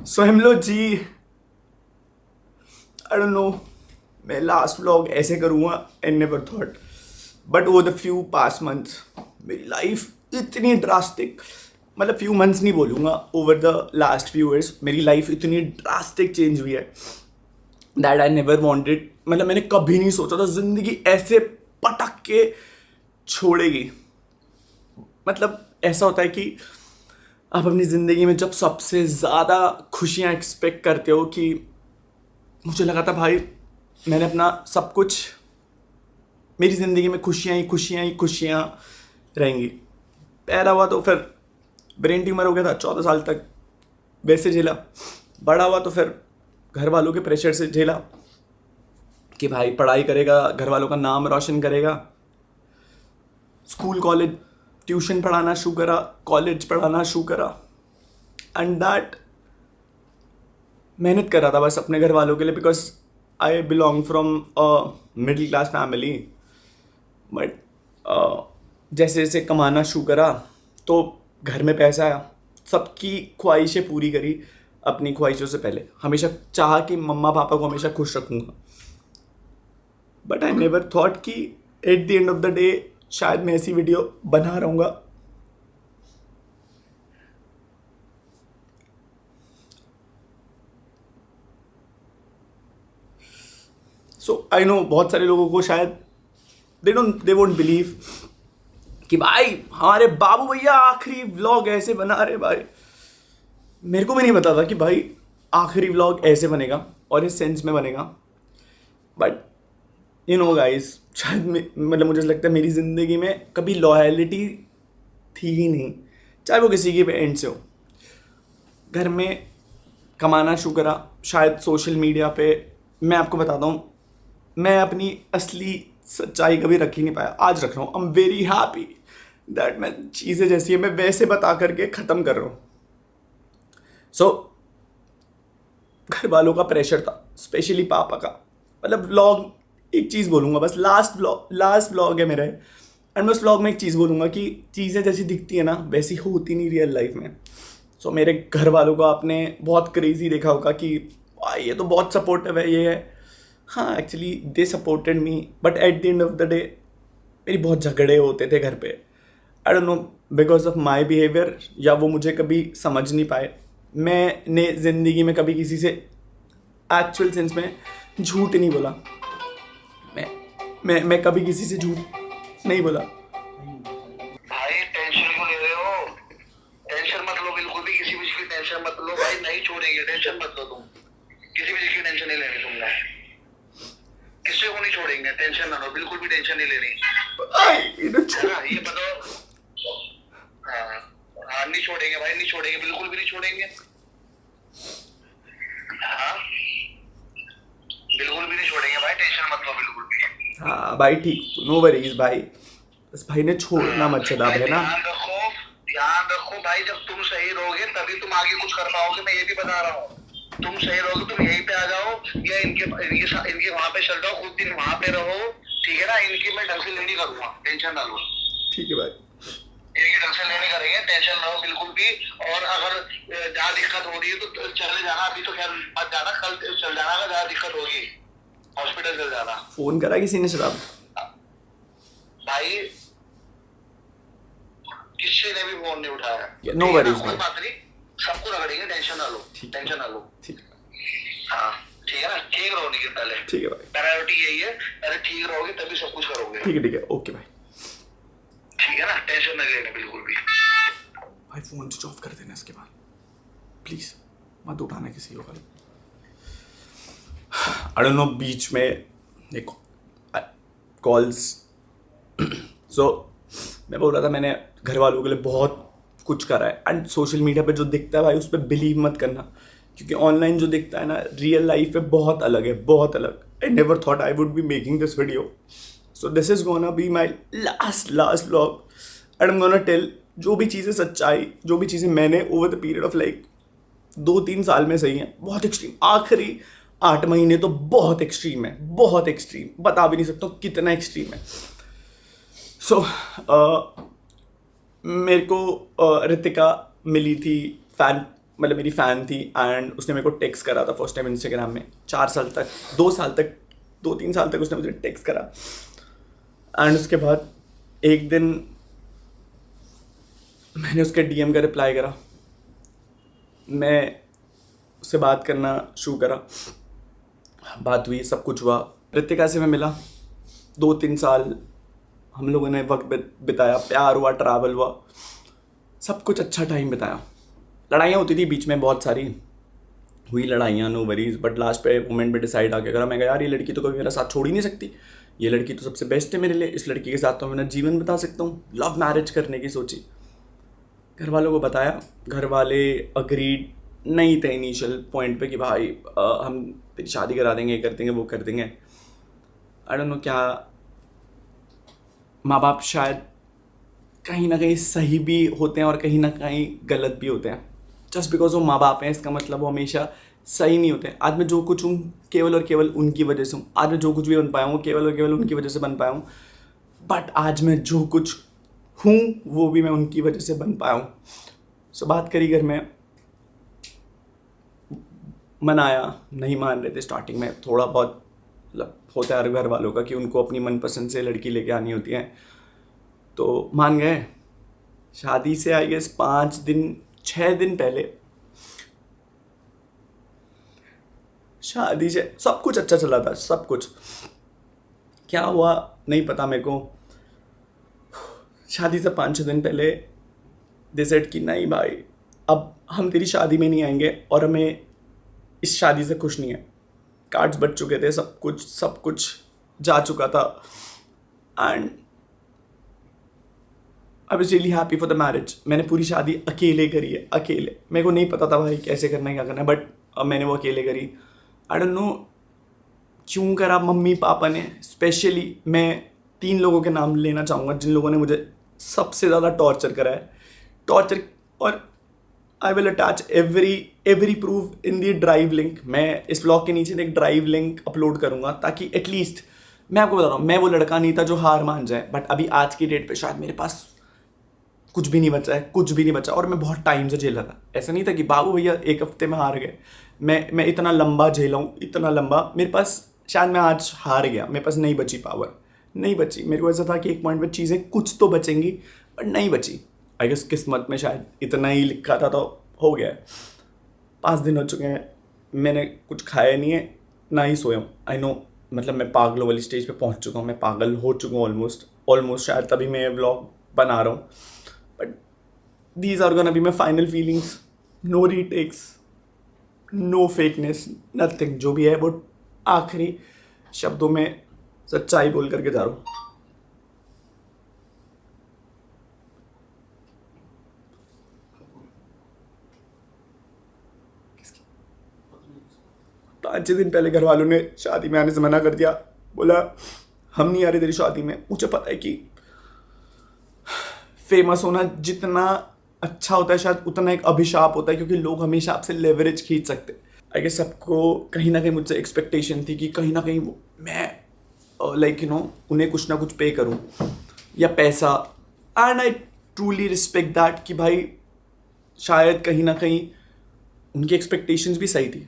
सो हम लोग जी, आई don't no, मैं लास्ट व्लॉग ऐसे करूँगा and never thought, but over the few past months मेरी लाइफ इतनी ड्रास्टिक, मतलब फ्यू मंथ्स नहीं बोलूँगा, over the last few years मेरी लाइफ इतनी ड्रास्टिक चेंज हुई है दैट आई नेवर वांटेड। मतलब मैंने कभी नहीं सोचा था ज़िंदगी ऐसे पटक के छोड़ेगी। मतलब ऐसा होता है कि आप अपनी ज़िंदगी में जब सबसे ज़्यादा खुशियाँ एक्सपेक्ट करते हो, कि मुझे लगा था भाई मैंने अपना सब कुछ, मेरी ज़िंदगी में खुशियाँ ही खुशियाँ ही खुशियाँ रहेंगी। पैदा हुआ तो फिर ब्रेन ट्यूमर हो गया था, 14 साल तक वैसे झेला। बड़ा हुआ तो फिर घर वालों के प्रेशर से झेला कि भाई पढ़ाई करेगा, घर वालों का नाम रोशन करेगा। स्कूल कॉलेज ट्यूशन पढ़ाना शुरू करा, कॉलेज पढ़ाना शुरू करा, एंड दैट मेहनत कर रहा था बस अपने घर वालों के लिए, because I belong from a middle class family. But जैसे जैसे कमाना शुरू करा तो घर में पैसा आया, सबकी ख्वाहिशें पूरी करी, अपनी ख्वाहिशों से पहले हमेशा चाहा कि मम्मा पापा को हमेशा खुश रखूँगा। बट आई नेवर थॉट कि eight the end of the day शायद मैं ऐसी वीडियो बना रहूँगा। सो आई नो बहुत सारे लोगों को शायद दे वोंट बिलीव कि भाई हमारे बाबू भैया आखिरी व्लॉग ऐसे बना रहे। भाई मेरे को भी नहीं पता था कि भाई आखिरी व्लॉग ऐसे बनेगा और इस सेंस में बनेगा। बट यू नो गाइस, शायद मतलब मुझे लगता है मेरी ज़िंदगी में कभी लॉयलिटी थी ही नहीं, चाहे वो किसी के भी एंड से हो। घर में कमाना शुरू करा, शायद सोशल मीडिया पे मैं आपको बताता हूँ, मैं अपनी असली सच्चाई कभी रख ही नहीं पाया। आज रख रहा हूँ। I am very happy that मैं चीज़ें जैसी है मैं वैसे बता करके ख़त्म कर रहा हूँ। सो घर वालों का प्रेशर था, स्पेशली पापा का। मतलब व्लॉग, एक चीज़ बोलूँगा बस, लास्ट व्लॉग है मेरा, एंड मैं उस व्लॉग में एक चीज़ बोलूँगा कि चीज़ें जैसी दिखती है ना वैसी होती नहीं रियल लाइफ में। सो मेरे घर वालों को आपने बहुत क्रेजी देखा होगा कि भाई ये तो बहुत सपोर्टिव है, ये है। हाँ, actually they supported me, but at the end of the day मेरी बहुत झगड़े होते थे घर पे। आई don't no, because of my behaviour, या वो मुझे कभी समझ नहीं पाए। मैंने ज़िंदगी में कभी किसी से एक्चुअल सेंस में झूठ नहीं बोला। मैं कभी किसी से झूठ नहीं बोला। भाई टेंशन क्यों ले रहे हो? टेंशन मत लो, बिल्कुल भी किसी भी चीज की टेंशन मत लो भाई, नहीं छोड़ेंगे। टेंशन मत लो तुम, किसी भी चीज की टेंशन नहीं लेनी तुमने, किसी को नहीं छोड़ेंगे। टेंशन ना लो, बिल्कुल भी टेंशन नहीं लेनी है ना, ये बताओ। हाँ नहीं छोड़ेंगे भाई, नहीं छोड़ेंगे, बिल्कुल भी नहीं छोड़ेंगे। हाँ बिल्कुल भी नहीं छोड़ेंगे भाई, टेंशन मत लो बिल्कुल भी। हाँ भाई ठीक, नो वरीज भाई, बस भाई ने छोड़ना मत चला है ना। ध्यान रखो भाई, जब तुम सही रहोगे तभी तुम आगे कुछ कर पाओगे। मैं ये भी बता रहा हूँ, तुम सही रहोगे, तुम यहीं पे आ जाओ या इनके वहां पे चल जाओ, कुछ दिन वहां पे रहो, ठीक है ना। इनकी मैं ढंग से लेनी करूंगा, टेंशन ना लो। ठीक है भाई, इनकी ढंग से लेनी करेंगे, टेंशन ना लो बिल्कुल भी। और अगर जहाँ दिक्कत हो रही है तो चले जाना, अभी तो खैर मत जाना, कल चल जाना। अगर जहाँ दिक्कत होगी हॉस्पिटल चल जाना। फोन करा किसी ने शराब? भाई किसी ने भी फोन नहीं उठाया। नो वरीज कोई बात नहीं, सबको रगड़ेंगे, टेंशन ना लो, टेंशन ना लो। ठीक है, हाँ ठीक है ना, ठीक रहो निखिल पहले। ठीक है भाई, प्रायोरिटी यही है, पहले ठीक रहोगे तभी सब कुछ करोगे। ठीक है, ओके भाई। ठीक है ना, टेंशन नहीं लेना बिल्कुल भी। भाई फोन स्विच ऑफ कर देना इसके बाद, प्लीज मत उठाना किसी को। आई डोंट नो, बीच में एक कॉल्स। सो मैं बोल रहा था मैंने घर वालों के लिए बहुत कुछ करा है, एंड सोशल मीडिया पे जो दिखता है भाई उस पर बिलीव मत करना, क्योंकि ऑनलाइन जो दिखता है ना रियल लाइफ में बहुत अलग है, बहुत अलग। I never thought I would be making this video, so this is gonna be my last vlog, and I am gonna tell जो भी चीज़ें सच्चाई, जो भी चीज़ें मैंने over the period of like 2-3 साल में सही हैं, बहुत एक्सट्रीम। आखिरी 8 महीने तो बहुत एक्सट्रीम है, बहुत एक्सट्रीम, बता भी नहीं सकता कितना एक्सट्रीम है। सो मेरे को रितिका मिली थी फैन, मतलब मेरी फ़ैन थी एंड उसने मेरे को टेक्स्ट करा था फर्स्ट टाइम इंस्टाग्राम में 4 साल तक 2 साल तक 2-3 साल तक उसने मुझे टेक्स्ट करा। एंड उसके बाद एक दिन मैंने उसके डीएम का रिप्लाई करा, मैं उससे बात करना शुरू करा, बात हुई, सब कुछ हुआ। रितिका से मैं मिला, 2-3 साल हम लोगों ने वक्त बिताया, प्यार हुआ, ट्रैवल हुआ, सब कुछ अच्छा टाइम बिताया। लड़ाइयाँ होती थी बीच में, बहुत सारी हुई लड़ाइयाँ, नो वरीज, बट लास्ट पे मोमेंट पे डिसाइड आके करा, मैं कहा यार ये लड़की तो कभी मेरा साथ छोड़ ही नहीं सकती, ये लड़की तो सबसे बेस्ट है मेरे लिए, इस लड़की के साथ तो मैं अपना जीवन बिता सकता हूँ। लव मैरिज करने की सोची, घर वालों को बताया, घर वाले अग्रीड नहीं थे इनिशियल पॉइंट पे कि भाई हम तेरी शादी करा देंगे, ये कर देंगे, वो कर देंगे। आई डोंट नो क्या, माँ बाप शायद कहीं ना कहीं सही भी होते हैं और कहीं ना कहीं गलत भी होते हैं। जस्ट बिकॉज वो माँ बाप हैं इसका मतलब वो हमेशा सही नहीं होते। आज मैं जो कुछ हूँ केवल और केवल उनकी वजह से हूँ, आज मैं जो कुछ भी बन पाया हूँ केवल और केवल उनकी वजह से बन पाया हूँ। बट आज मैं जो कुछ हूँ वो भी मैं उनकी वजह से बन पाया हूँ। सो बात करी घर में, मनाया, नहीं मान रहे थे स्टार्टिंग में, थोड़ा बहुत मतलब होता है घर वालों का कि उनको अपनी मनपसंद से लड़की लेके आनी होती है, तो मान गए। शादी से आई गेस 6 दिन पहले, शादी से सब कुछ अच्छा चला था, सब कुछ। क्या हुआ नहीं पता मेरे को। शादी से 5-6 दिन पहले दे सेड कि नहीं भाई अब हम तेरी शादी में नहीं आएंगे और हमें इस शादी से खुश नहीं है। कार्ड्स बच चुके थे, सब कुछ जा चुका था and I was really happy for the marriage. मैंने पूरी शादी अकेले करी है, अकेले। मेरे को नहीं पता था भाई कैसे करना है, क्या करना है, बट अब मैंने वो अकेले करी। आई डोंट नो क्यों करा, मम्मी पापा ने स्पेशली। मैं 3 लोगों के नाम लेना चाहूँगा जिन लोगों ने मुझे सबसे ज़्यादा टॉर्चर करा है, टॉर्चर। और I will attach every proof in the drive link. मैं इस ब्लॉग के नीचे एक ड्राइव लिंक अपलोड करूँगा ताकि एटलीस्ट, मैं आपको बता रहा हूँ, मैं वो लड़का नहीं था जो हार मान जाए, बट अभी आज की डेट पे शायद मेरे पास कुछ भी नहीं बचा है, कुछ भी नहीं बचा। और मैं बहुत टाइम से झेला था, ऐसा नहीं था कि बाबू भैया 1 हफ्ते में हार गए। मैं इतना लंबा झेला हूँ, इतना लंबा। मेरे पास शायद मैं आज हार गया, मेरे पास नहीं बची पावर, नहीं बची। मेरे को ऐसा था कि एक पॉइंट पे चीज़ें कुछ तो बचेंगी, बट नहीं बची। आई गेस किस्मत में शायद इतना ही लिखा था, तो हो गया है। 5 दिन हो चुके हैं, मैंने कुछ खाया नहीं है, ना ही सोया हूँ। आई नो, मतलब मैं पागलों वाली स्टेज पे पहुँच चुका हूँ, मैं पागल हो चुका हूँ ऑलमोस्ट। शायद तभी मैं व्लॉग बना रहा हूँ, but these are gonna be my final feelings. No retakes, no fakeness, nothing. जो भी है वो आखिरी शब्दों में सच्चाई बोल करके जा रहा हूँ। पाँच 6 दिन पहले घर वालों ने शादी में आने से मना कर दिया, बोला हम नहीं आ रहे तेरी शादी में। मुझे पता है कि फेमस होना जितना अच्छा होता है शायद उतना एक अभिशाप होता है, क्योंकि लोग हमेशा आपसे लेवरेज खींच सकते। आई गेस सबको कहीं ना कहीं मुझसे एक्सपेक्टेशन थी कि कहीं ना कहीं मैं लाइक उन्हें कुछ ना कुछ पे करूं या पैसा। And I truly respect that कि भाई शायद कहीं ना कहीं उनकी एक्सपेक्टेशंस भी सही थी।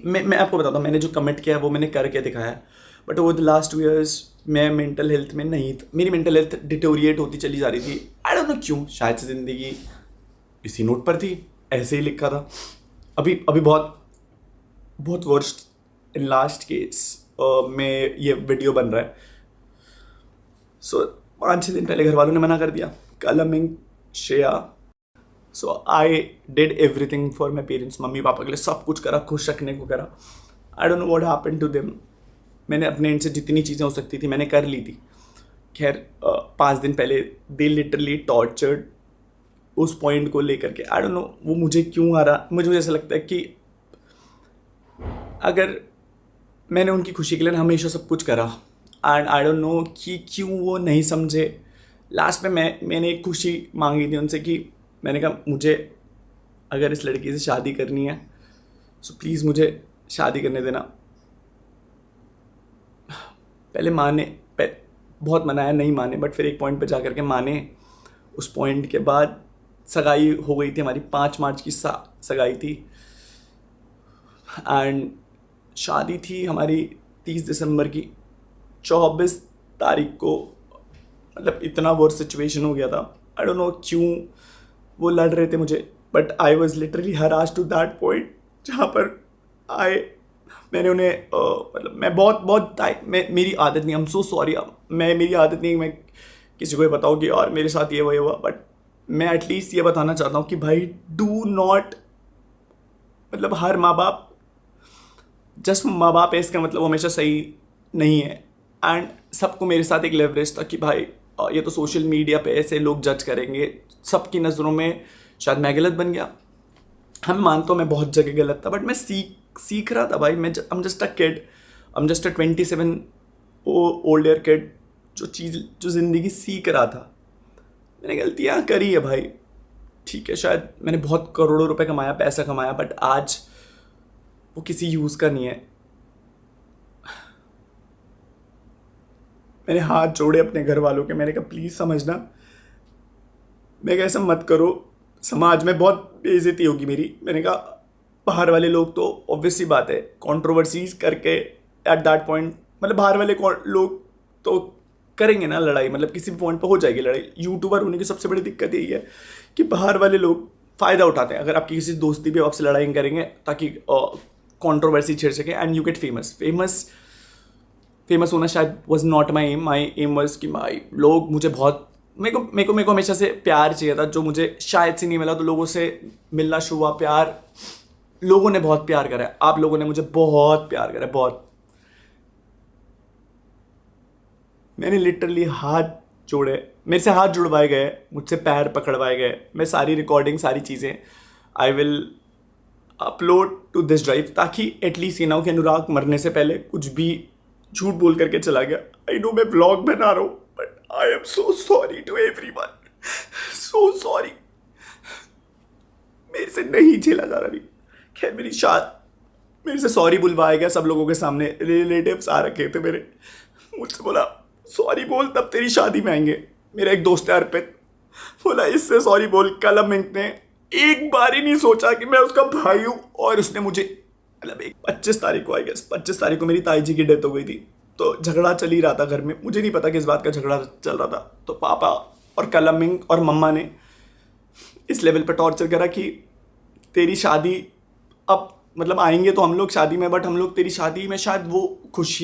मैं आपको बताता हूँ, मैंने जो कमिट किया वो मैंने करके दिखाया। But over the last 2 years मैं मेंटल हेल्थ में नहीं था, मेरी मेंटल हेल्थ डिटोरिएट होती चली जा रही थी। आई डोंट नो क्यों, शायद से ज़िंदगी इसी नोट पर थी, ऐसे ही लिखा था। अभी बहुत वर्स्ट इन लास्ट केस में ये वीडियो बन रहा है। सो 5-6 दिन पहले घर वालों ने मना कर दिया, कलमिंग Shreya. So I did everything for my parents. मम्मी पापा के लिए सब कुछ करा, खुश रखने को करा। I don't know what happened to them. मैंने अपने एंड से जितनी चीज़ें हो सकती थी मैंने कर ली थी। खैर 5 दिन पहले दे लिटरली टॉर्चर्ड उस पॉइंट को लेकर के। आई डोंट नो वो मुझे क्यों आ रहा। मुझे ऐसा लगता है कि अगर मैंने उनकी खुशी के लिए हमेशा सब कुछ करा, एंड आई डोंट नो कि क्यों वो नहीं समझे। लास्ट में मैंने एक खुशी मांगी थी उनसे कि मैंने कहा मुझे अगर इस लड़की से शादी करनी है सो प्लीज़ मुझे शादी करने देना। पहले बहुत मनाया, नहीं माने, बट फिर एक पॉइंट पे जा कर के माने। उस पॉइंट के बाद सगाई हो गई थी हमारी, 5 मार्च की सगाई थी एंड शादी थी हमारी 30 दिसंबर की। 24 तारीख को मतलब इतना वर्स्ट सिचुएशन हो गया था, आई डोंट नो क्यों वो लड़ रहे थे मुझे, but I was literally harassed to that point जहाँ पर मैंने उन्हें मतलब मैं बहुत मेरी आदत नहीं, आई एम सो सॉरी, मेरी आदत नहीं मैं किसी को ये बताऊँ कि यार मेरे साथ ये हुआ, बट मैं एटलीस्ट ये बताना चाहता हूँ कि भाई डू नॉट, मतलब हर माँ बाप जस्ट माँ बाप है इसका मतलब हमेशा सही नहीं है। एंड सबको मेरे साथ एक लेवरेज था कि भाई ये तो सोशल मीडिया पे ऐसे लोग जज करेंगे, सबकी नज़रों में शायद मैं गलत बन गया। हम मानता हूँ मैं बहुत जगह गलत था, बट मैं सीख रहा था भाई। मैं I'm just a kid, I'm just a 27 old year kid जो ज़िंदगी सीख रहा था। मैंने गलतियाँ करी है भाई, ठीक है, शायद मैंने बहुत करोड़ों रुपए कमाया, पैसा कमाया, बट आज वो किसी यूज़ का नहीं है। मैंने हाथ जोड़े अपने घर वालों के, मैंने कहा प्लीज़ समझना, मैं कहा ऐसा मत करो, समाज में बहुत बेइज्जती होगी मेरी। मैंने कहा बाहर वाले लोग तो ऑब्वियसली बात है कंट्रोवर्सीज करके एट दैट पॉइंट, मतलब बाहर वाले लोग तो करेंगे ना लड़ाई, मतलब किसी भी पॉइंट पर हो जाएगी लड़ाई। यूट्यूबर होने की सबसे बड़ी दिक्कत यही है कि बाहर वाले लोग फ़ायदा उठाते हैं। अगर आपकी किसी दोस्ती भी आपसे लड़ाई करेंगे ताकि कंट्रोवर्सी छेड़ सके एंड यू गेट फेमस होना शायद was not my aim was कि भाई लोग मुझे बहुत, मेरे को हमेशा से प्यार चाहिए था जो मुझे शायद से नहीं मिला। तो लोगों से मिलना शुरू हुआ, प्यार, लोगों ने बहुत प्यार करा है, आप लोगों ने मुझे बहुत प्यार करा है, बहुत। मैंने लिटरली हाथ जोड़े, मेरे से हाथ जुड़वाए गए, मुझसे पैर पकड़वाए गए। मैं सारी रिकॉर्डिंग, सारी चीज़ें I will upload to this drive, ताकि एटलीस्ट ये ना हो कि अनुराग मरने से पहले कुछ भी झूठ बोल करके चला गया। आई नो मैं ब्लॉग बना रहा हूँ, but I am so sorry to everyone, so sorry, मेरे से नहीं झेला जा रहा अभी। खैर मेरे से सॉरी बुलवाया गया सब लोगों के सामने, रिलेटिव्स आ रखे थे मेरे, मुझसे बोला सॉरी बोल तब तेरी शादी में आएंगे। मेरा एक दोस्त है अर्पित, बोला इससे सॉरी बोल। कलम ने एक बार ही नहीं सोचा कि मैं उसका भाई हूँ, और उसने मुझे मतलब 25 तारीख को, आई गेस 25 तारीख को मेरी ताई जी की डेथ हो गई थी। तो झगड़ा चल ही रहा था घर में, मुझे नहीं पता किस बात का झगड़ा चल रहा था। तो पापा और कलम और मम्मा ने इस लेवल पर टॉर्चर करा कि तेरी शादी अब, मतलब आएंगे तो हम लोग शादी में, बट हम लोग तेरी शादी में शायद वो खुश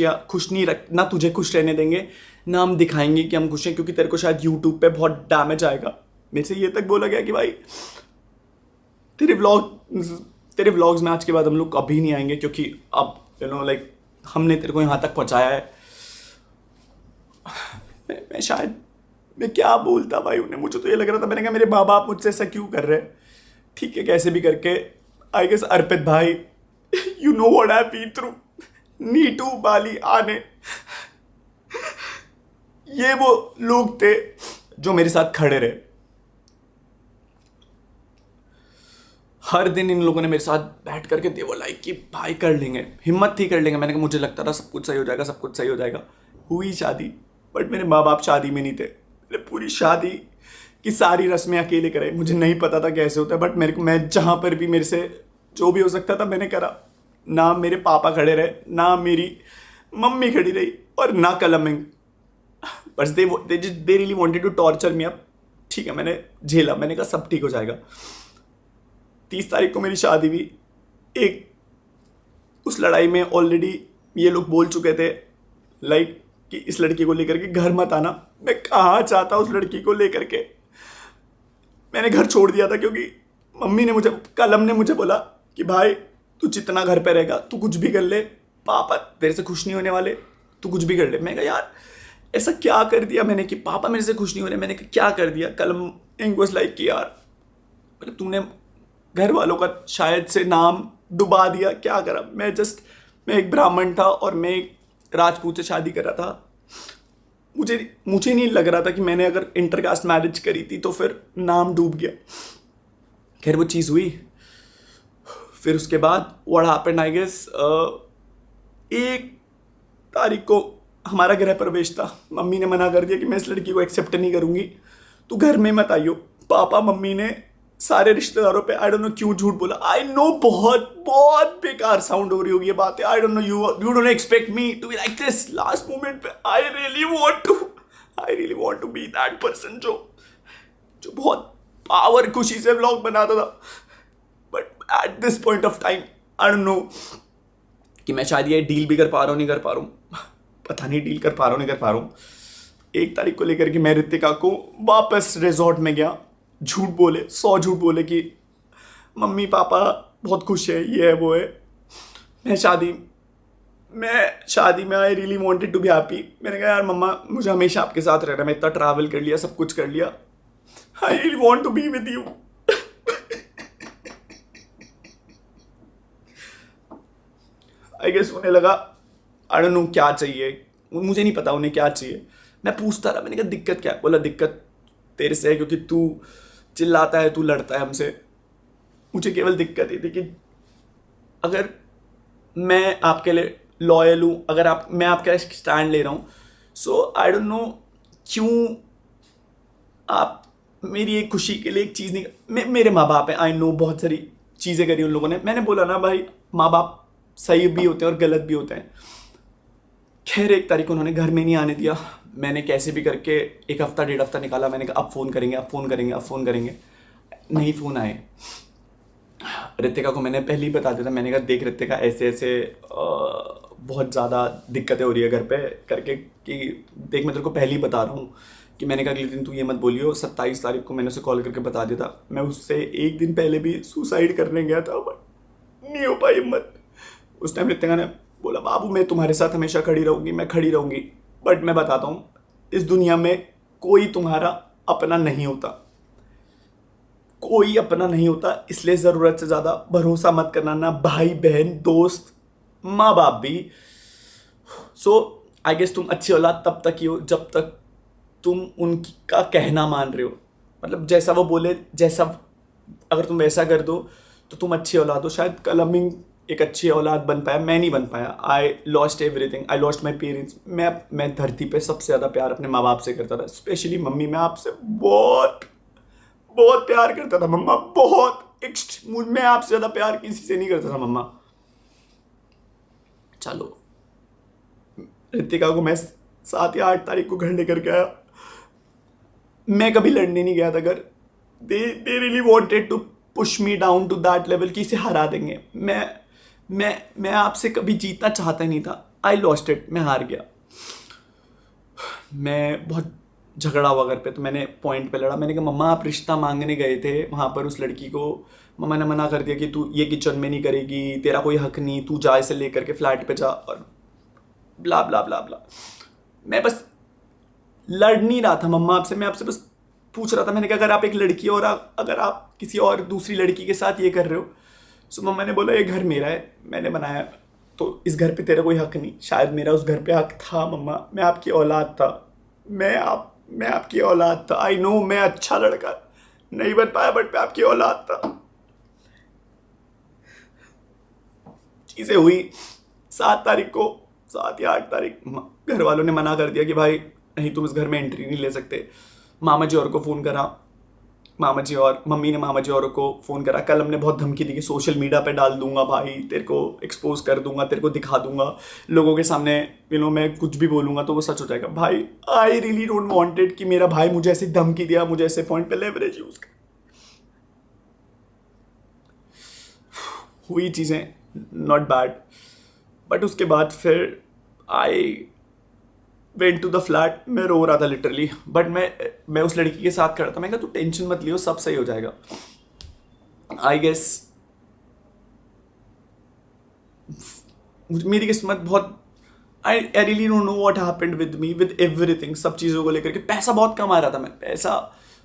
नहीं रख, ना तुझे खुश रहने देंगे, ना हम दिखाएंगे कि हम खुश हैं, क्योंकि तेरे को शायद यूट्यूब पे बहुत डैमेज आएगा। मेरे से ये तक बोला गया कि भाई तेरे व्लॉग्स में आज के बाद हम लोग कभी नहीं आएंगे, क्योंकि अब यू नो लाइक हमने तेरे को यहाँ तक पहुँचाया है। मैं क्या बोलता भाई उन्हें, मुझे तो ये लग रहा था, मैंने कहा मेरे माँ बाप मुझसे ऐसा क्यों कर रहे हैं। ठीक है, कैसे भी करके आई गेस अर्पित भाई, you know what I been through, Neetu, Bali, आने, ये वो लोग थे जो मेरे साथ खड़े रहे। हर दिन इन लोगों ने मेरे साथ बैठ करके दे वो लाइक कि भाई कर लेंगे, हिम्मत थी कर लेंगे। मैंने कहा मुझे लगता था सब कुछ सही हो जाएगा, सब कुछ सही हो जाएगा। हुई शादी, बट मेरे माँ बाप शादी में नहीं थे। मैंने पूरी शादी की सारी रस्में अकेले कराई, मुझे नहीं पता था कैसे होता है, बट मैं जहाँ पर भी मेरे से जो भी हो सकता था मैंने करा। ना मेरे पापा खड़े रहे, ना मेरी मम्मी खड़ी रही, और ना कलमिंग, बस they really wanted to torture me up. ठीक है, मैंने झेला, मैंने कहा सब ठीक हो जाएगा। 30 तारीख को मेरी शादी हुई। उस लड़ाई में ऑलरेडी ये लोग बोल चुके थे लाइक कि इस लड़की को लेकर के घर मत आना। मैं कहाँ चाहता उस लड़की को लेकर के, मैंने घर छोड़ दिया था, क्योंकि कलम ने मुझे बोला कि भाई तू जितना घर पे रहेगा तू कुछ भी कर ले, पापा तेरे से खुश नहीं होने वाले, तू कुछ भी कर ले। मैं कहा यार ऐसा क्या कर दिया मैंने कि पापा मेरे से खुश नहीं हो रहे। मैंने कहा क्या कर दिया। कलम वाज लाइक कि यार मतलब तूने घर वालों का शायद से नाम डुबा दिया, क्या करा। मैं एक ब्राह्मण था और मैं एक राजपूत से शादी कर रहा था। मुझे नहीं लग रहा था कि मैंने अगर इंटरकास्ट मैरिज करी थी तो फिर नाम डूब गया। खैर वो चीज़ हुई। फिर उसके बाद व्हाट हैपेंड आई गेस 1 तारीख को हमारा गृह प्रवेश था। मम्मी ने मना कर दिया कि मैं इस लड़की को एक्सेप्ट नहीं करूँगी, तू घर में मत आइयो। पापा मम्मी ने सारे रिश्तेदारों पे आई डोंट नो क्यों झूठ बोला। आई नो बहुत बहुत बेकार साउंड हो रही होगी ये बातें। I don't know you don't expect me to be like this. Last moment पे I really want to be that person जो बहुत पावर खुशी से व्लॉग बनाता था। But at this point of time I don't know कि मैं शायद ये डील भी कर पा रहा हूँ नहीं कर पा रहा हूँ, पता नहीं डील कर पा रहा हूँ नहीं कर पा रहा हूँ। 1 तारीख को लेकर के मैं ऋतिका को वापस रिजॉर्ट में गया, झूठ बोले 100 झूठ बोले कि मम्मी पापा बहुत खुश है, ये है वो है। मैं शादी में I really wanted to be happy. मैंने कहा यार मम्मा मुझे हमेशा आपके साथ रहना, मैं इतना ट्रैवल कर लिया, सब कुछ कर लिया, I really want to be with you. I guess उन्हें लगा आई डोंट नो क्या चाहिए, मुझे नहीं पता उन्हें क्या चाहिए। मैं पूछता रहा, मैंने कहा दिक्कत क्या है? बोला दिक्कत तेरे से है क्योंकि तू चिल्लाता है, तू लड़ता है हमसे। मुझे केवल दिक्कत ये थी कि अगर मैं आपके लिए लॉयल हूँ, अगर मैं आपका स्टैंड ले रहा हूँ, सो आई डोंट नो क्यों आप मेरी एक खुशी के लिए एक चीज़ नहीं। मेरे माँ बाप हैं, आई नो बहुत सारी चीज़ें करी उन लोगों ने। मैंने बोला ना भाई माँ बाप सही भी होते हैं और गलत भी होते हैं। खैर 1 तारीख को उन्होंने घर में नहीं आने दिया। मैंने कैसे भी करके 1 हफ्ता 1.5 हफ्ता निकाला। मैंने कहा अब फ़ोन करेंगे, अब फ़ोन करेंगे, अब फ़ोन करेंगे, नहीं फ़ोन आए। ऋतिका को मैंने पहले ही बता दिया था, मैंने कहा देख ऋतिका ऐसे ऐसे बहुत ज़्यादा दिक्कतें हो रही है घर पे करके, कि देख मैं तेरे को पहले ही बता रहा हूँ कि मैंने कहा अगले दिन तू ये मत बोलियो। 27 तारीख को मैंने उसे कॉल करके बता दिया था। मैं उससे 1 दिन पहले भी सुसाइड करने गया था बट नहीं हो पाई हिम्मत। उस टाइम ऋतिका ने बोला बाबू मैं तुम्हारे साथ हमेशा खड़ी रहूँगी, मैं खड़ी रहूँगी। बट मैं बताता हूँ इस दुनिया में कोई तुम्हारा अपना नहीं होता, कोई अपना नहीं होता। इसलिए ज़रूरत से ज़्यादा भरोसा मत करना, ना भाई बहन दोस्त माँ बाप भी। सो आई गेस तुम अच्छी औलाद तब तक ही हो जब तक तुम उनका कहना मान रहे हो। मतलब जैसा वो बोले, जैसा अगर तुम वैसा कर दो तो तुम अच्छी औलाद हो। शायद कल अमीन एक अच्छी औलाद बन पाया, मैं नहीं बन पाया। I lost everything, I lost my parents. मैं धरती पे सबसे ज़्यादा प्यार अपने माँ बाप से करता था, स्पेशली मम्मी। मैं आपसे बहुत बहुत प्यार करता था मम्मा, बहुत। मैं आपसे ज़्यादा प्यार किसी से नहीं करता था मम्मा। चलो ऋतिका को मैं 7 या 8 तारीख को घर लेकर के आया। मैं कभी लड़ने नहीं गया था अगर they really wanted to push me down to that level कि इसे हरा देंगे। मैं आपसे कभी जीतना चाहता ही नहीं था। आई लॉस्ट इट, मैं हार गया। मैं बहुत झगड़ा हुआ घर पे, तो मैंने पॉइंट पे लड़ा। मैंने कहा मम्मा आप रिश्ता मांगने गए थे वहाँ पर उस लड़की को, मम्मा ने मना कर दिया कि तू ये किचन में नहीं करेगी, तेरा कोई हक नहीं, तू जा इसे लेकर के फ्लैट पे जा, और ब्ला ब्ला ब्ला ब्ला। मैं बस लड़ नहीं रहा था मम्मा आपसे, मैं आपसे बस पूछ रहा था। मैंने कहा अगर आप एक लड़की और अगर आप किसी और दूसरी लड़की के साथ ये कर रहे हो, सो मम्मा ने बोला ये घर मेरा है, मैंने बनाया, तो इस घर पे तेरा कोई हक नहीं। शायद मेरा उस घर पे हक था मम्मा, मैं आपकी औलाद था, मैं आपकी औलाद था। आई नो मैं अच्छा लड़का नहीं बन पाया बट मैं आपकी औलाद था। चीज़ें हुई 7 तारीख को, 7 या 8 तारीख घर वालों ने मना कर दिया कि भाई नहीं तुम इस घर में एंट्री नहीं ले सकते। मामा जी और को फ़ोन करा, मम्मी ने मामा जी और को फ़ोन करा। कल हमने बहुत धमकी दी कि सोशल मीडिया पे डाल दूंगा भाई, तेरे को एक्सपोज कर दूंगा, तेरे को दिखा दूंगा लोगों के सामने, मैं कुछ भी बोलूँगा तो वो सच हो जाएगा। भाई आई रियली डोंट वांटेड कि मेरा भाई मुझे ऐसी धमकी दिया, मुझे ऐसे पॉइंट पे लेवरेज यूज़ कर। हुई चीज़ें नॉट बैड, बट उसके बाद फिर I went to the flat. मैं रो रहा था लिटरली, बट मैं उस लड़की के साथ खड़ा था। मैं कहा तू टेंशन मत लियो, सब सही हो जाएगा। आई गेस मेरी किस्मत बहुत, I really don't know what happened with me, with everything. सब चीज़ों को लेकर के पैसा बहुत कमा रहा था मैं, पैसा,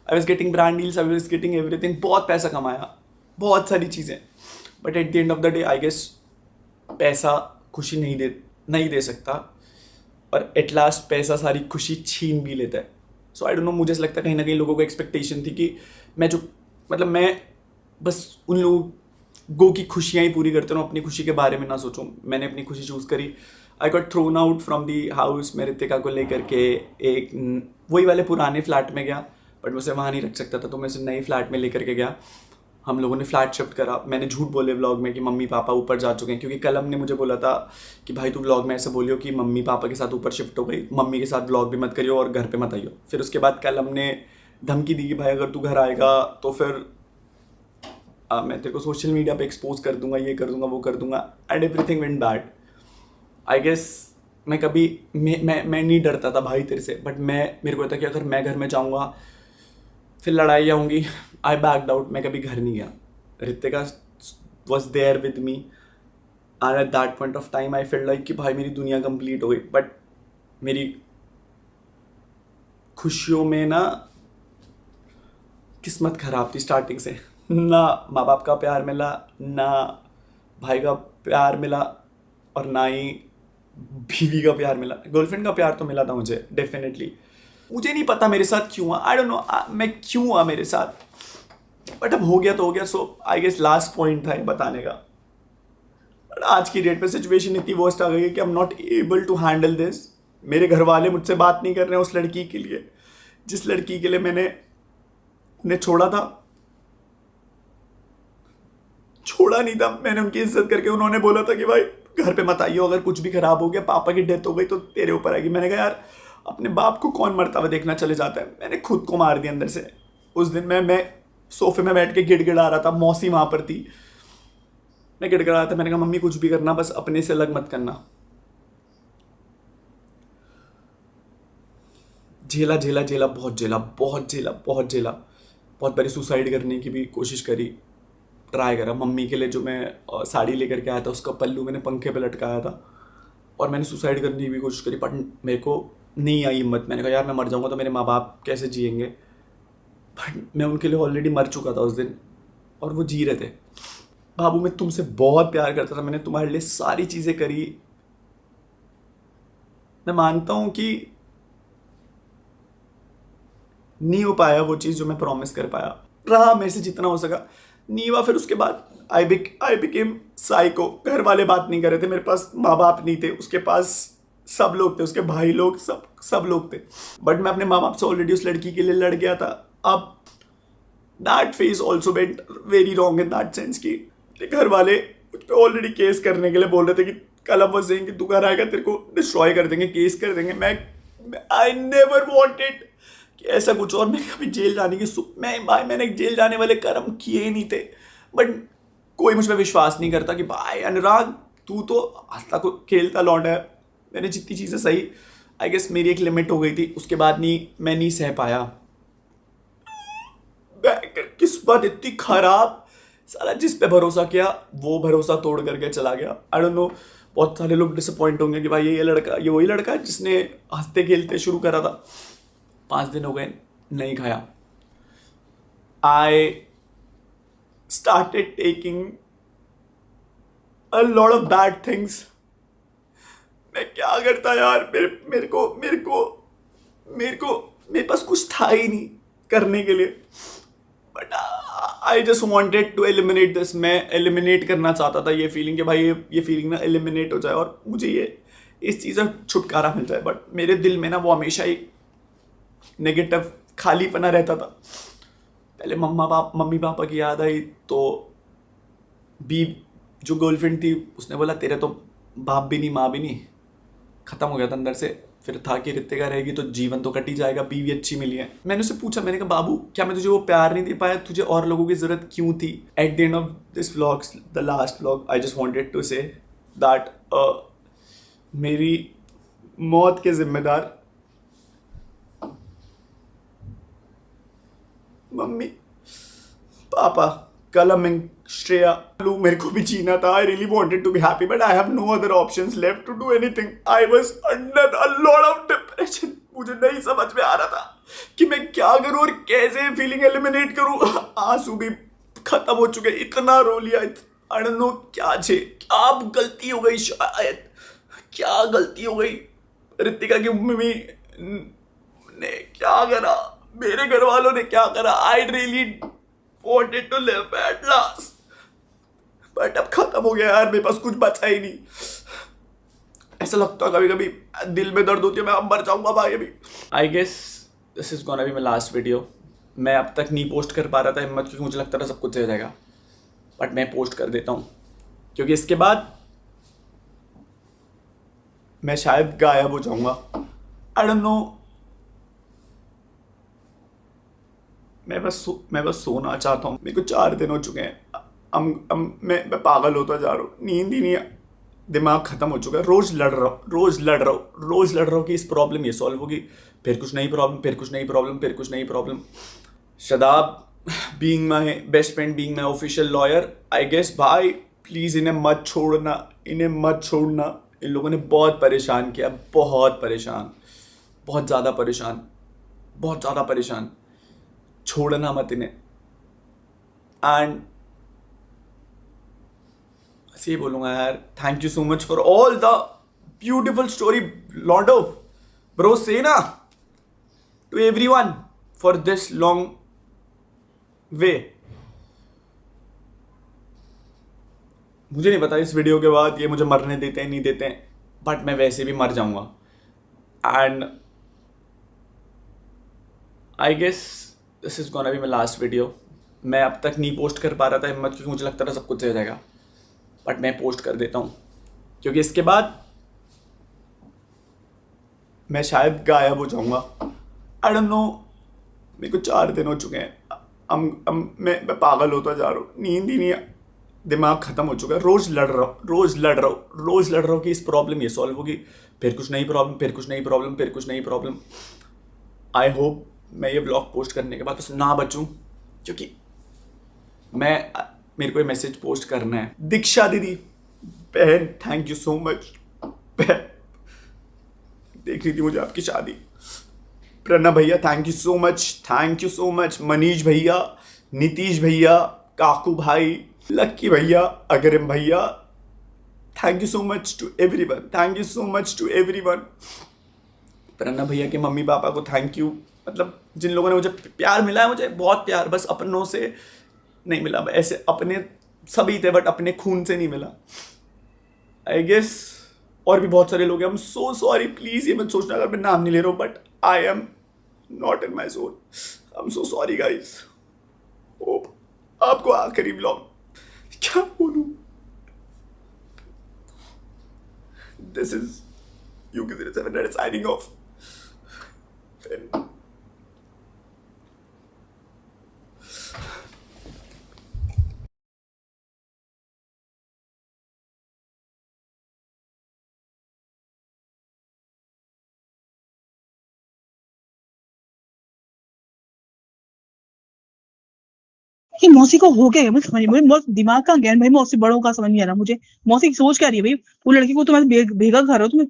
I was getting brand deals, I was getting everything, बहुत पैसा कमाया, बहुत सारी चीज़ें। But at the end of the day I guess पैसा खुशी नहीं दे सकता, और एट लास्ट पैसा सारी खुशी छीन भी लेता है। सो आई डोंट नो, मुझे ऐसा लगता है कहीं ना कहीं लोगों को एक्सपेक्टेशन थी कि मैं बस उन लोगों की खुशियाँ ही पूरी करता हूँ, अपनी खुशी के बारे में ना सोचूं। मैंने अपनी खुशी चूज़ करी। I got thrown out from the house. मैं ऋतिका को लेकर के एक वही वाले पुराने फ्लैट में गया, बट मैं उसे वहाँ नहीं रख सकता था, तो मैं उसे नई फ्लैट में लेकर के गया। हम लोगों ने फ्लैट शिफ्ट करा। मैंने झूठ बोले व्लॉग में कि मम्मी पापा ऊपर जा चुके हैं, क्योंकि कलम ने मुझे बोला था कि भाई तू व्लॉग में ऐसे बोलियो कि मम्मी पापा के साथ ऊपर शिफ्ट हो गई, मम्मी के साथ व्लॉग भी मत करियो और घर पे मत आइयो। फिर उसके बाद कलम ने धमकी दी कि भाई अगर तू घर आएगा तो फिर मैं तेरे को सोशल मीडिया पे एक्सपोज कर दूंगा, ये कर दूंगा, वो कर दूंगा, and everything went bad. I guess मैं कभी मैं नहीं डरता था भाई तेरे से, बट मेरे को था कि अगर मैं घर में जाऊँगा फिर लड़ाइयाँ होंगी। आई बैक्ड आउट, मैं कभी घर नहीं गया। Ritika was there with me and at that point of time I feel like कि भाई मेरी दुनिया कंप्लीट हो गई। बट मेरी खुशियों में ना किस्मत खराब थी स्टार्टिंग से। ना माँ बाप का प्यार मिला, ना भाई का प्यार मिला, और ना ही बीवी का प्यार मिला। गर्लफ्रेंड का प्यार तो मिला था मुझे डेफिनेटली। मुझे नहीं पता मेरे साथ क्यों हुआ, आई डोंट नो मैं क्यों हुआ मेरे साथ, बट अब हो गया तो हो गया। सो आई गेस लास्ट पॉइंट था ये बताने का। बट आज की डेट पे सिचुएशन इतनी वर्स्ट आ गई है कि I am not able to handle this. मेरे घर वाले मुझसे बात नहीं कर रहे हैं उस लड़की के लिए जिस लड़की के लिए मैंने उन्हें छोड़ा नहीं था। मैंने उनकी इज्जत करके, उन्होंने बोला था कि भाई घर पे मत आइयो, अगर कुछ भी खराब हो गया, पापा की डेथ हो गई तो तेरे ऊपर आएगी। मैंने कहा यार अपने बाप को कौन मरता हुआ देखना चले जाता है। मैंने खुद को मार दिया अंदर से। उस दिन मैं सोफे में बैठ के गिड़गिड़ा रहा था, मौसी वहां पर थी, मैं गिड़गिड़ा रहा था। मैंने कहा मम्मी कुछ भी करना, बस अपने से अलग मत करना। झेला, बहुत बारी सुसाइड करने की भी कोशिश करी, ट्राई करा। मम्मी के लिए जो मैं साड़ी लेकर के आया था उसका पल्लू मैंने पंखे पे लटकाया था, और मैंने सुसाइड करने की भी कोशिश करी, बट मेरे को नहीं आई हिम्मत। मैंने कहा यार मैं मर जाऊंगा तो मेरे माँ बाप कैसे जिएंगे। बट मैं उनके लिए ऑलरेडी मर चुका था उस दिन, और वो जी रहे थे। बाबू मैं तुमसे बहुत प्यार करता था, मैंने तुम्हारे लिए सारी चीज़ें करी। मैं मानता हूँ कि नहीं हो पाया वो चीज़ जो मैं प्रॉमिस कर पाया, रहा मेरे से जितना हो सका, नहीं हुआ। फिर उसके बाद आई बिकेम साइको। घर वाले बात नहीं कर रहे थे, मेरे पास माँ बाप नहीं थे, उसके पास सब लोग थे, उसके भाई लोग, सब लोग थे। बट मैं अपने माँ बाप से ऑलरेडी उस लड़की के लिए लड़ गया था। अब that phase also went very wrong in that sense कि घर वाले मुझ पर ऑलरेडी केस करने के लिए बोल रहे थे कि कल अब वो कि तू घर आएगा तेरे को डिस्ट्रॉय कर देंगे, केस कर देंगे। मैं आई नेवर वॉन्टेड कि ऐसा कुछ, और मैं कभी जेल जाने की मैंने जेल जाने वाले कर्म किए ही नहीं थे। बट कोई मुझ पर विश्वास नहीं करता कि भाई अनुराग तू तो हंसता को खेलता लौंडा है। मैंने जितनी चीज़ें सही, आई गेस मेरी एक लिमिट हो गई थी, उसके बाद मैं नहीं सह पाया। किस्मत इतनी खराब, साला जिस पे भरोसा किया वो भरोसा तोड़ करके चला गया। आई डोंट नो, बहुत सारे लोग डिसअपॉइंट होंगे कि भाई ये वही लड़का है जिसने हंसते खेलते शुरू करा था। 5 दिन हो गए नहीं खाया। I started taking a lot of bad things. मैं क्या करता यार, मेरे पास कुछ था ही नहीं करने के लिए। But I just wanted to eliminate this. मैं एलिमिनेट करना चाहता था ये फीलिंग कि भाई ये फीलिंग ना एलिमिनेट हो जाए और मुझे इस चीज़ से छुटकारा मिल जाए। बट मेरे दिल में ना वो हमेशा ही नेगेटिव खालीपना रहता था। पहले मम्मी पापा की याद आई तो जो गर्लफ्रेंड थी उसने बोला तेरे तो बाप भी नहीं माँ भी नहीं, ख़त्म हो गया था अंदर से। फिर था कि रितिका रहेगी तो जीवन तो कट ही जाएगा, बीवी अच्छी मिली है। मैंने उससे पूछा, मैंने कहा बाबू क्या मैं तुझे वो प्यार नहीं दे पाया, तुझे और लोगों की ज़रूरत क्यों थी। At the end of this vlog, the last vlog, I just wanted to say that मेरी मौत के जिम्मेदार मम्मी पापा, कलम एंड श्रेया। मेरे को भी जीना था। I really wanted to be happy but I have no other options left to do anything. I was under a lot of depression. मुझे नहीं समझ में आ रहा था कि मैं क्या करूं और कैसे फीलिंग एलिमिनेट करूं। आंसू भी खत्म हो चुके, इतना रो लिया। आई डोंट नो क्या गलती हो गई, शायद क्या गलती हो गई। रितिका की मम्मी ने क्या करा, मेरे घर वालों ने क्या करा। I really wanted to live at last, but अब खत्म हो गया यार, मेरे पास कुछ बचा ही नहीं। ऐसा लगता है कभी कभी दिल में दर्द होती है मैं अब मर जाऊंगा भाई अभी। I guess this is gonna be my last video. मैं अब तक नहीं पोस्ट कर पा रहा था हिम्मत, क्योंकि मुझे लगता था सब कुछ सही हो जाएगा, बट मैं पोस्ट कर देता हूँ क्योंकि इसके बाद मैं शायद गायब हो जाऊंगा। आई डोंट नो, मैं बस सोना चाहता हूँ। मेरे को 4 दिन हो चुके हैं, मैं पागल होता जा रहा हूँ, नींद ही नहीं, दिमाग खत्म हो चुका है। रोज लड़ रहा हूँ कि इस प्रॉब्लम ये सॉल्व होगी, फिर कुछ नई प्रॉब्लम, फिर कुछ नई problem. Shadab being my best friend, being my official lawyer, I guess भाई प्लीज इन्हें मत छोड़ना। इन लोगों ने बहुत परेशान किया, बहुत ज़्यादा परेशान। छोड़ना मत इन्हें। एंड बस ये बोलूँगा यार, thank you so much for all the beautiful story लॉन्डो ब्रो, से ना to everyone for this long way. मुझे नहीं पता इस वीडियो के बाद ये मुझे मरने देते हैं नहीं देते हैं, बट मैं वैसे भी मर जाऊंगा। And I guess this is gonna be my last video. मैं अब तक नहीं पोस्ट कर पा रहा था हिम्मत, क्योंकि मुझे लगता था सब कुछ सही हो जाएगा, बट मैं पोस्ट कर देता हूँ क्योंकि इसके बाद मैं शायद गायब हो जाऊंगा। आई डोंट नो, मेरे को 4 दिन हो चुके हैं, मैं पागल होता जा रहा हूँ, नींद ही नहीं, दिमाग खत्म हो चुका है। रोज लड़ रहा हूँ कि इस प्रॉब्लम ये सॉल्व होगी, फिर कुछ नई प्रॉब्लम। आई होप मैं ये ब्लॉग पोस्ट करने के बाद बस ना बचूं, क्योंकि मेरे को ये मैसेज पोस्ट करना है। दीक्षा दीदी बहन, थैंक यू सो मच। देख रही थी मुझे आपकी शादी। प्रणव भैया thank you so much. Manish भैया, नीतीश भैया, काकू भाई, लक्की भैया, अगरिम भैया, thank you so much to everyone. Pranav भैया के मम्मी पापा को थैंक यू, मतलब जिन लोगों ने मुझे प्यार मिला है, मुझे बहुत प्यार, बस अपनों से नहीं मिला। ऐसे अपने सभी थे बट अपने खून से नहीं मिला। आई गेस और भी बहुत सारे लोग हैं। आई एम सो सॉरी, प्लीज ये मत सोचना अगर मैं नाम नहीं ले रहा हूँ, but I am not in my zone. I am so sorry guys. आपको आखिरी ब्लॉग क्या बोलूं, this is UK07 signing off. कि मौसी को हो गया, मुझे समझ में बहुत दिमाग का ज्ञान भाई, मौसी बड़ों का समझ नहीं आ रहा मुझे। मौसी की सोच क्या रही है भाई? वो लड़की को तुम्हें बेघर कर रहे हो, तुम्हें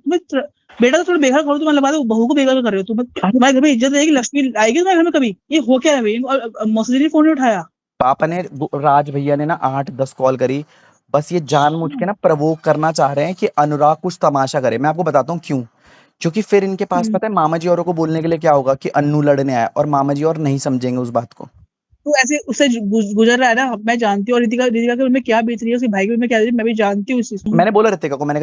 बेटा तो थोड़ा बेघर करो, तुम्हें लगा दो बहू को बेघर कर रहे हो तुम। तुम्हारे घर में इज्जत रहेगी, लक्ष्मी आएगी तुम्हारे घर में कभी? ये हो क्या है भाई? और मौसी ने फोन नहीं उठाया। पापा ने, राज भैया ने ना 8-10 कॉल करी, बस ये जानबूझ के ना प्रवोक करना चाह रहे हैं कि अनुराग कुछ तमाशा करे। मैं आपको बताता हूँ क्यों। क्योंकि फिर इनके पास पता है मामा जी औरों को बोलने के लिए क्या होगा कि अन्नू लड़ने आया, और मामा जी और नहीं समझेंगे उस बात को। तो ऐसे उससे गुजर रहा है ना, मैं जानती हूँ। और रितिका के उनमें क्या बीत रही है, उसके भाई के उनमें क्या, मैं भी जानती हूँ इस चीज को। मैंने बोला रितिका को, मैंने